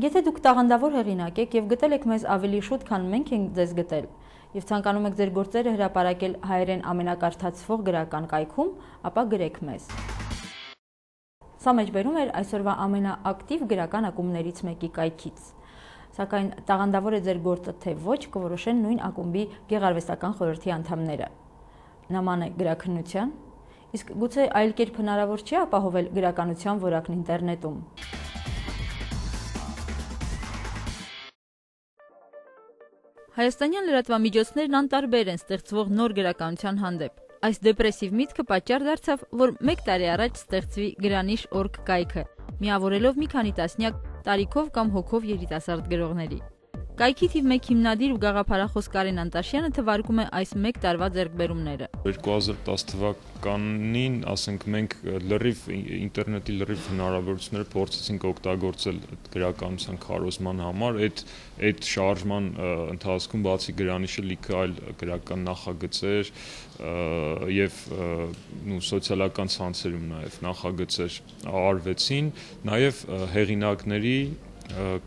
Եթե դուք տաղանդավոր հեղինակ եք և գտել եք մեզ ավելի շուտ, քան մենք ենք ձեզ գտել, և ցանկանում եք ձեր գործերը հրապարակել հայերեն ամենակարդացվող գրական կայքում, ապա գրեք մեզ։ Սա մեջբերում էր այսօրվա ամենաակտիվ գրական ակումբներից մեկի կայքից։ Սակայն տաղանդավոր է ձեր գործը թե ոչ, կորոշեն նույն ակումբի գեղարվեստական խորհրդի անդամները։ Նման է գրաքննության, իսկ գուցե այլ կերպ հնարավոր չի ապահովել գրականության որակն ինտերնետում։ Հայաստանյան լրատվամիջոցներն անտարբեր են ստեղծվող նոր գրականության հանդեպ։ Այս դեպրեսիվ միտքը պատճառ դարձավ, որ 1 տարի առաջ ստեղծվի Գրանիշ.org կայքը, միավորելով մի քանի տասնյակ տարիքով կամ հոգով երիտասարդ գրողների։ Կայքի թիվ 1 հիմնադիր ու գաղափարախոս Կարեն Անտաշյանը թվարկում է այս 1 տարվա ձեռքբերումները։ 2010 թվականին, ասենք, մենք ինտերնետի լրիվ հնարավորությունները փորձեցինք օգտագործել գրականության քարոզման համար։ Այդ շարժման ընթացքում բացի Գրանիշը լիքը այլ գրական նախագծեր եւ սոցիալական ցանցերում նաեւ նախագծեր արվեցին, նաեւ հեղինակների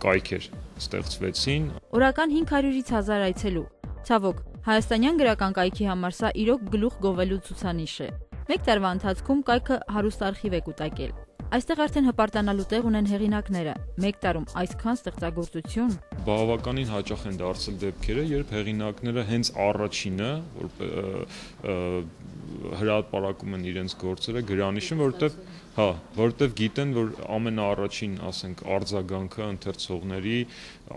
կայքեր ստեղծվեցին։ Օրական 500-ից 1000 այցելու։ Ցավոք, հայաստանյան գրական կայքի համար սա իրոք գլուխ գովելու ցուցանիշ է։ 1 տարվա ընթացքում կայքը հարուստ արխիվ է կուտակել։ Այստեղ արդեն հպարտանալու տեղ ունեն հեղինակները։ 1 տարում այսքան ստեղծագործություն։ Բավականին հաճախ են դարձել դեպքերը, երբ հեղինակները հենց առաջինը, հրապարակում են իրենց գործերը Գրանիշին, որովհետև գիտեն, որ ամենաառաջին, ասենք, արձագանքը ընթերցողների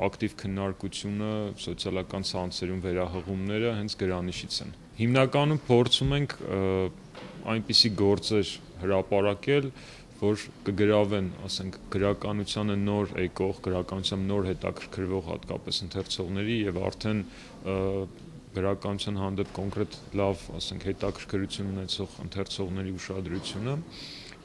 ակտիվ քննարկությունը, սոցիալական ցանցերում վերահղումները հենց Գրանիշից են։ Հիմնականում փորձում ենք այնպիսի գործեր հրապարակել, որ կգրավեն, ասենք, գրականությանը նոր եկող, գրականությամբ նոր հետաքրքրվող հատկապես ընթերցողների եւ արդեն գրականության հանդեպ կոնկրետ լավ, ասենք, հետաքրքրություն ունեցող ընթերցողների ուշադրությունը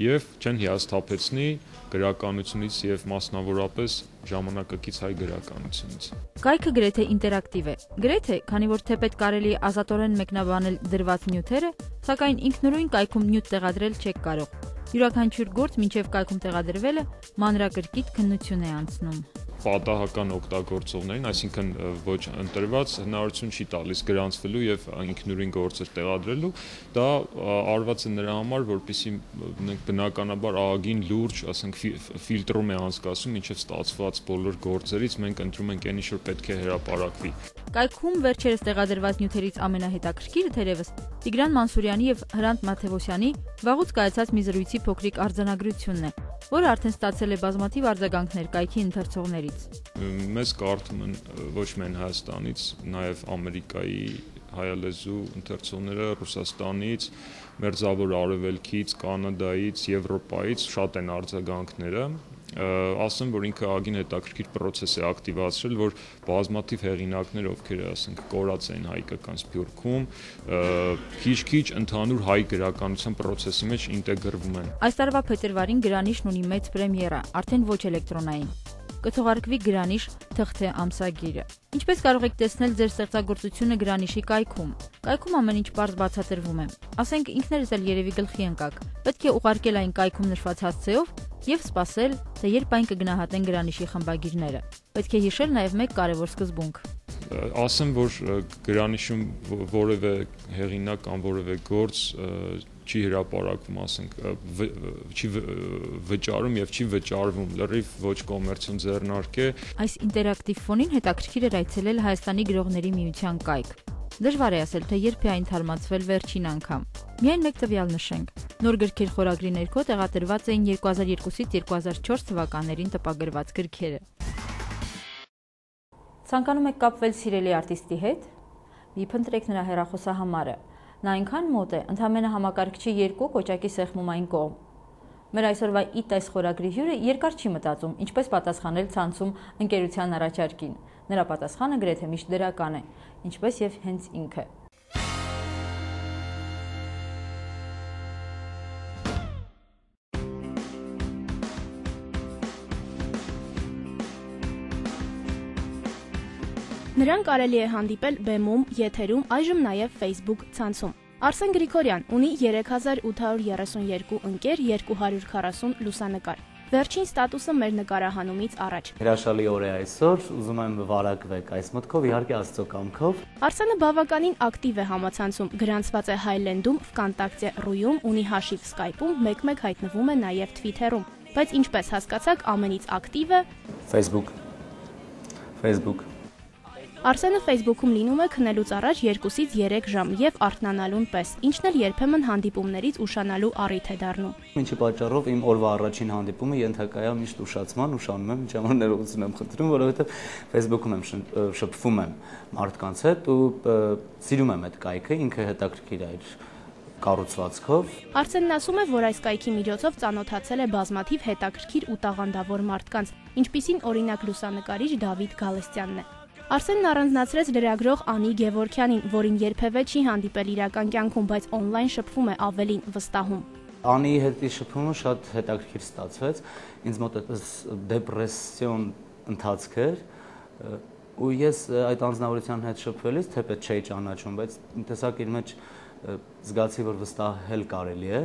եւ չեն հիասթափեցնի գրականությունից եւ մասնավորապես ժամանակակից հայ գրականությունից։ Կայքը գրեթե ինտերակտիվ է։ Գրեթե, քանի որ թեպետ կարելի է ազատորեն մեկնաբանել դրված նյութերը, սակայն ինքնուրույն կայքում նյութ տեղադրել չեք կարող։ Յուրաքանչյուր գործ մինչև կայքում տեղադրվելը մանրակրկիտ քննություն է անցնում։ Պատահական օգտագործողներին, այսինքն ոչ ընտրված, հնարավորություն չի տալիս գրանցվելու եւ ինքնուրույն գործեր տեղադրելու, դա արված է նրա համար, որպեսզի մենք բնականաբար ահագին լուրջ, ասենք, ֆիլտրում է անցկացում, ինչեւ ստացված բոլոր գործերից մենք ընտրում ենք այն, ինչ որ պետք է հրապարակվի։ Կայքում վերջերս տեղադրված նյութերից ամենահետաքրքիրը թերևս Տիգրան Մանսուրյանի եւ Հրանտ Մաթեւոսյանի վաղուց կայացած մի զրույցի փոքրիկ արձանագրությունն է, որը արդեն ստացել է բազմաթիվ արձագանքներ կայքի ընթերցողներից։ Մեզ կարդում են ոչ միայն Հայաստանից, նաեւ Ամերիկայի հայալեզու ընթերցողները, Ռուսաստանից, Մերձավոր Արևելքից, Կանադայից, Եվրոպայից շատ են արձագանքները։ Ասեմ, որ ինքը ագին հետաքրքիր process է ակտիվացրել, որ բազմաթիվ հեղինակներ, ովքեր, ասենք, կորած էին հայկական սփյուռքում, քիչ-քիչ ընդհանուր հայ գրականության process-ի մեջ ինտեգրվում են։ Այս տարվա փետրվարին Գրանիշն ունի մեծ պրեմիերա, արդեն ոչ էլեկտրոնային։ Կթողարկվի Գրանիշ թղթե ամսագիրը։ Ինչպես կարող եք տեսնել ձեր ստեղծագործությունը Գրանիշի կայքում։ Կայքում ամեն ինչ պարզ բացատրվում է։ Ասենք, ինքներս էլ երևի գլխի ընկաք։ Պետք է ուղարկել այն կայքում նշված հասցեով եւ սպասել, թե երբ այն կգնահատեն Գրանիշի խմբագիրները։ Պետք է հիշել նաեւ մեկ կարևոր սկզբունք։ Ասեմ, որ Գրանիշում որևէ հեղինակ կամ որևէ գործ չի հրապարակվում, ասենք, չի վճարում եւ չի վճարվում, լրիվ ոչ կոմերցիոն ձեռնարկ է։ Այս ինտերակտիվ ֆոնին հետաքրքիր էր այցելել Հայաստանի գրողների միության կայք։ Դժվար է ասել, թե երբ է այն թարմացվել վերջին անգամ։ Միայն մեկ տվյալ նշենք։ Նոր գրքեր խորագրի ներքո տեղադրված էին 2002-ից 2004 թվականներին տպագրված գրքերը։ Ցանկանում եք կապվել սիրելի արտիստի հետ։ Մի փնտրեք նրա հեռախոսահամարը։ Նա այնքան մոտ է, ընդամենը համակարգչի 2 կոճակի սեղմումային կողմ։ Մեր այսօրվա «Իտես» խորագրի հյուրը երկար չի մտածում, ինչպես պատասխանել ցանցում ընկերության առաջարկին։ Նրա պատասխանը գրեթե միշտ դրական է, ինչպես եւ հենց ինքը։ Նրան կարելի է հանդիպել բեմում, եթերում, այժմ նաև Facebook ցանցում։ Արսեն Գրիգորյան ունի 3832 ընկեր, 240 լուսանկար։ Վերջին ստատուսը մեր նկարահանումից առաջ։ Հրաշալի օր է այսօր, ուզում եմ վարակվեք այս մտքով, իհարկե Աստծո կամքով։ Արսենը բավականին ակտիվ է համացանցում, գրանցված է Highland-ում, Vkontakte ռույում, ունի հաշիվ Skype-ում, մեկ-մեկ հայտնվում է նաև Twitter-ում, բայց ինչպես հասկացաք, ամենից ակտիվ է Facebook։ Արսենը Facebook-ում լինում է քնելուց առաջ 2-ից 3 ժամ եւ արթնանալուն պես, ինչն էլ երբեմն հանդիպումներից ուշանալու առիթ է դառնում։ Ինչի պատճառով իմ օրվա առաջին հանդիպումը ենթակա է միշտ ուշացման, ուշանում եմ, ջամը ներողություն եմ խնդրում, որովհետեւ Facebook-ում եմ շփվում եմ մարդկանց հետ ու սիրում եմ այդ կայքը, ինքը հետաքրքիր է իր կառուցվածքով։ Արսենն ասում է, որ այս կայքի միջոցով ծանոթացել է բազմաթիվ հետաքրքիր ու տաղանդավոր մարդկանց, ինչպիսին օրինակ լուսանկարիչ Դավիթ Գալստյանն է։ Արսենն առանձնացրեց լրագրող Անի Գևորքյանին, որին երբևէ չի հանդիպել իրական կյանքում, բայց օնլայն շփվում է ավելին վստահում։ Անի հետ շփումը շատ հետաքրքիր ստացվեց, ինձ մոտ այդպես դեպրեսիոն ընթացք էր, ու ես այդ անձնավորության հետ շփվելիս թեպետ չէի ճանաչում, բայց տեսակ իր մեջ զգացի, որ վստահել կարելի է,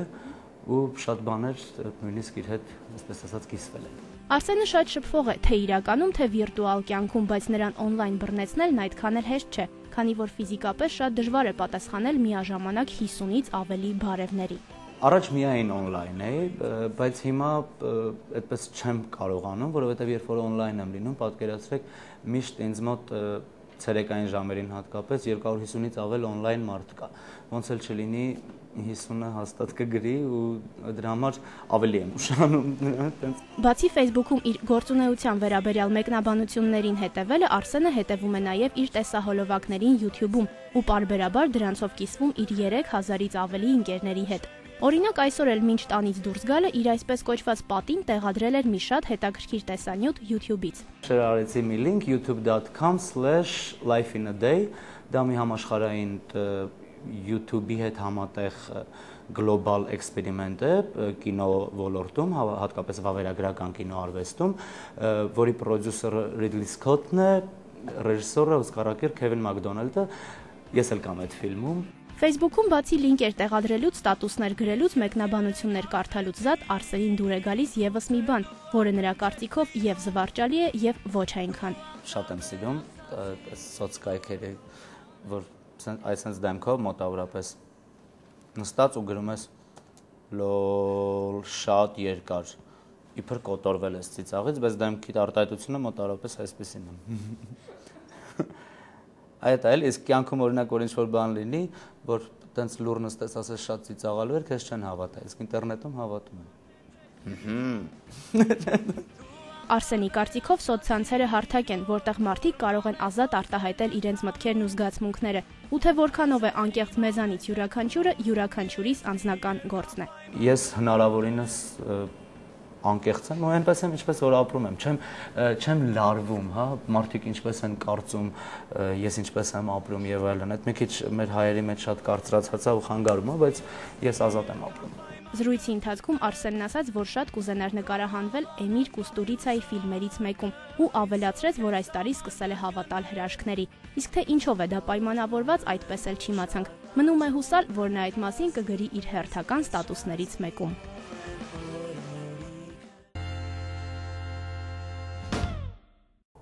ու շատ բաներ նույնիսկ իր հետ, այսպես ասած, կիսվել են։ Արսենը շատ շփվող է, թե իրականում, թե վիրտուալ կյանքում, բայց նրան օնլայն բռնեցնելն այդքան էլ հեշտ չէ, քանի որ ֆիզիկապես շատ դժվար է պատասխանել միաժամանակ 50-ից ավելի բարևների։ Առաջ միայն օնլայն էի, բայց հիմա այդպես չեմ կարողանում, որովհետև երբ որ օնլայն եմ լինում, պատկերացրեք, միշտ ինձ մոտ ցերեկային ժամերին հատկապես 250-ից ավել օնլայն մարդ կա։ Ոնց էլ չլինի 50-ը հաստատ կգրի ու դրա համար ավելի եմ ուշանում նրանց։ Բացի Facebook-ում իր գործունեության վերաբերյալ մեկնաբանություններին հետևելը, Արսենը հետևում է նաև իր տեսահոլովակներին YouTube-ում ու պարբերաբար դրանցով կիսվում իր 3000-ից ավելի ընկերների հետ։ Օրինակ այսօր էլ մինչ տանից դուրս գալը իր այսպես կոչված պատին տեղադրել էր մի շատ հետաքրքիր տեսանյութ YouTube-ից։ Շարարեցի մի link youtube.com/lifeinaday, դա մի համաշխարհային YouTube-ի հետ համատեղ գլոբալ էքսպերիմենտ է կինո ոլորտում, հատկապես վավերագրական կինոարվեստում, որի պրոդյուսերը Ռիդլի Սքոթն է, ռեժիսորը Օսկարակիր Քևին Մակդոնալդը, ես էլ կամ այդ ֆիլմում։ Facebook-ում բացի link տեղադրելուց, ստատուսներ գրելուց, մեկնաբանություններ կարդալուց զատ Արսենին դուր է գալիս եւս մի բան, որը նրա կարծիքով եւ զվարճալի է եւ ոչ այնքան։ Շատ եմ սիրում սոցկայքերը, որ այսպես դեմքով մոտավորապես նստած ու գրում ես լոլ շատ երկար, իբր կոտորվել ես ծիծաղից, բայց դեմքի արտահայտությունը մոտավորապես այսպեսին է։ Այդ էլ իսկ կյանքում օրինակ որ ինչ-որ բան լինի, որ տենց լուր նստես ասես շատ ծիծաղալու էր, քեզ չեն հավատա, իսկ ինտերնետում հավատում են։ Արսենի կարծիքով սոցցանցերը հարթակ են, որտեղ մարդիկ կարող են ազատ արտահայտել իրենց մտքերն ու զգացմունքները, ու թե որքանով է անկեղծ մեզանից յուրաքանչյուրը յուրաքանչյուրիս անձնական գործն է։ Ես հնարավորինս անկեղծ եմ ու այնպես եմ ինչպես որ ապրում եմ, չեմ լարվում, հա, մարդիկ ինչպես են կարծում, ես ինչպես եմ ապրում եւ այլն։ Այդ մի քիչ մեր հայերի մեջ շատ կարծրացած է ու խանգարում է, բայց ես ազատ եմ ապրում։ Զրույցի ընթացքում Արսենն ասաց, որ շատ կուզենար նկարահանվել Էմիր Կուստուրիցայի ֆիլմերից մեկում ու ավելացրեց, որ այս տարի սկսել է հավատալ հրաշքների։ Իսկ թե ինչով է դա պայմանավորված, այդպես էլ չիմացանք։ Մնում է հուսալ, որ նա այդ մասին կգրի իր հերթական ստատուսներից մեկում։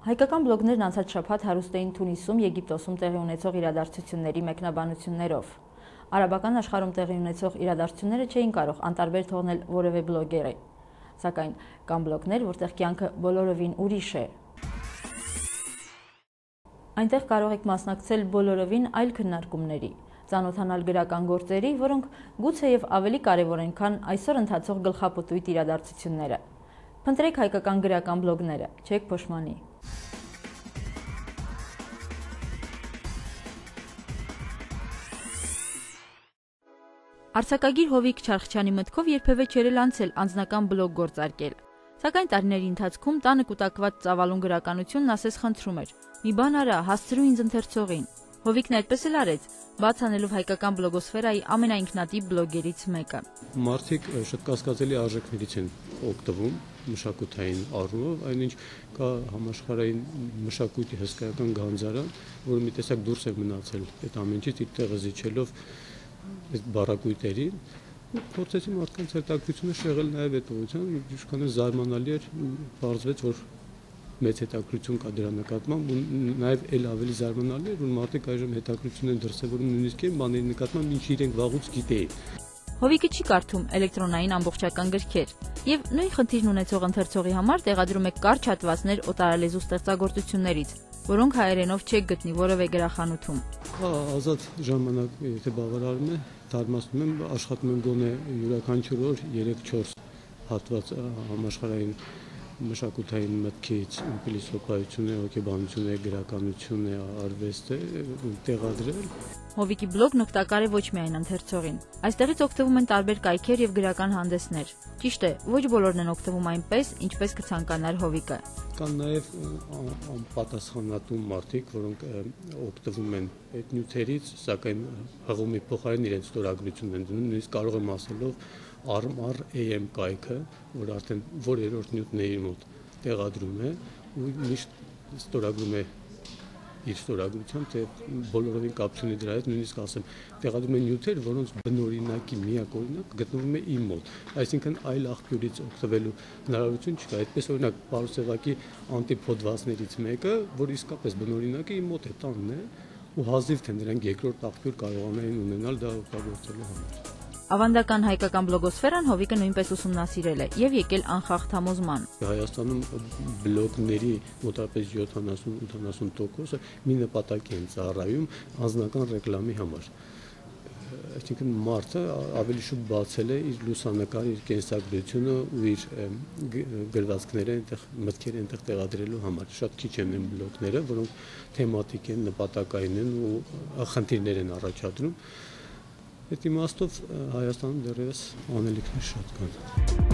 Հայկական բլոգներն անցած շաբաթ հարուստ էին Թունիսում, Եգիպտոսում տեղի ունեցող իրադարձությունների մեկնաբանություններով։ Արաբական աշխարհում տեղի ունեցող իրադարձությունները չէին կարող անտարբեր թողնել որևէ բլոգերի, սակայն կան բլոգներ, որտեղ կյանքը բոլորովին ուրիշ է։ Այնտեղ կարող եք մասնակցել բոլորովին այլ քննարկումների, ծանոթանալ գրական գործերի, որոնք գուցեև ավելի կարևոր են, քան այսօր ընթացող գլխապտույտ իրադարձությունները։ Փնտրեք հայկական գրական բլոգները, չեք փոշմանի։ Արձակագիր Հովիկ Չարխչյանի մտքով երբևէ չէր անցել անձնական բլոգ գործարկել, սակայն տարիների ընթացքում տանը կուտակված ծավալուն գրականությունն ասես խնդրում էր. «Մի բան արա, հասցրու ինձ ընթերցողին»։ Հովիկն այդպես էլ արեց, բաց անելով հայկական բլոգոսֆերայի ամենաինքնատիպ բլոգերից մեկը։ Մարդիկ շատ կասկածելի արժեքներից են օգտվում մշակութային առումով, այնինչ կա համաշխարհային մշակույթի հսկայական գանձարան, որը մի տեսակ դուրս է մնացել այդ ամենից իր տեղը զիջելով այդ բառակույտերին, Փորձեցի մարդկանց հետաքրությունը շեղել նաև այդ ուղղությամբ, ինչքան զարմանալի էր, պարզվեց, որ մեծ հետաքրություն կա դրա նկատմամբ, ու նաև էլ ավելի զարմանալի էր, որ մարդիկ այժմ հետաքրություն են դրսևորում նույնիսկ այն բաների նկատմամբ, ինչ իրենք վաղուց գիտեին։ Հովիկը չի կարդում էլեկտրոնային ամբողջական գրքեր եւ նույն խնդիրն ունեցող ընթերցողի համար տեղադրում է կարճ հատվածներ օտարալեզու ստեղծագործություններից, որոնք հայերենով չեք գտնի որևէ գրախանութում։ Ազատ ժամանակ, եթե բավարարում է, թարմացնում եմ, աշխատում եմ գոնե յուրաքանչյուր օր 3-4 հատված համաշխարհային մշակութային մտքից, փիլիսոփայություն է, հոգեբանություն է, գրականություն է, արվեստ է տեղադրել։ Հովիկի բլոգն օգտակար է ոչ միայն ընթերցողին։ Այստեղից օգտվում են տարբեր կայքեր եւ գրական հանդեսներ։ Ճիշտ է, ոչ բոլորն են օգտվում այնպես, ինչպես կցանկանար Հովիկը։ Կան նաև անպատասխանատու մարդիկ, որոնք օգտվում են այդ նյութերից, սակայն հղումի փոխարեն իրենց ստորագրությունն են դնում, նույնիսկ կարող եմ ասելով ARM կայքը, որ արդեն որերորդ նյութն է իր մոտ տեղադրում է ու միշտ ստորագրում է իր ստորագրությամբ, թե բոլորովին կապ չունի դրա հետ, նույնիսկ ասեմ, տեղադրում են նյութեր, որոնց բնօրինակի միակ օրինակ գտնվում է իմ մոտ, այսինքն այլ աղբյուրից օգտվելու հնարավորություն չկա։ Այդպես օրինակ Պարուսևակի անտիփոդվածներից մեկը, որ իսկապես բնօրինակը իմ մոտ է, տանն է, ու հազիվ թե նրանք երկրորդ աղբյուր կարողանային ունենալ դա օգտագործելու համար։ Ավանդական հայկական բլոգոսֆերան Հովիկը նույնպես ուսումնասիրել է եւ եկել անխախտ համոզման։ Հայաստանում բլոգների մոտավորապես 70-80%-ը մի նպատակի են ծառայում անձնական ռեկլամի համար։ Այսինքն մարդը ավելի շուտ բացել է իր լուսանկարը, իր կենսագրությունը ու իր գրվածքները այնտեղ մտքերը այնտեղ տեղադրելու համար։ Շատ քիչ են այն բլոգները, որոնք թեմատիկ են, նպատակային են ու խնդիրներ են առաջադրում։ Այդ իմաստով Հայաստանում դեռևս անելիքներ շատ կան։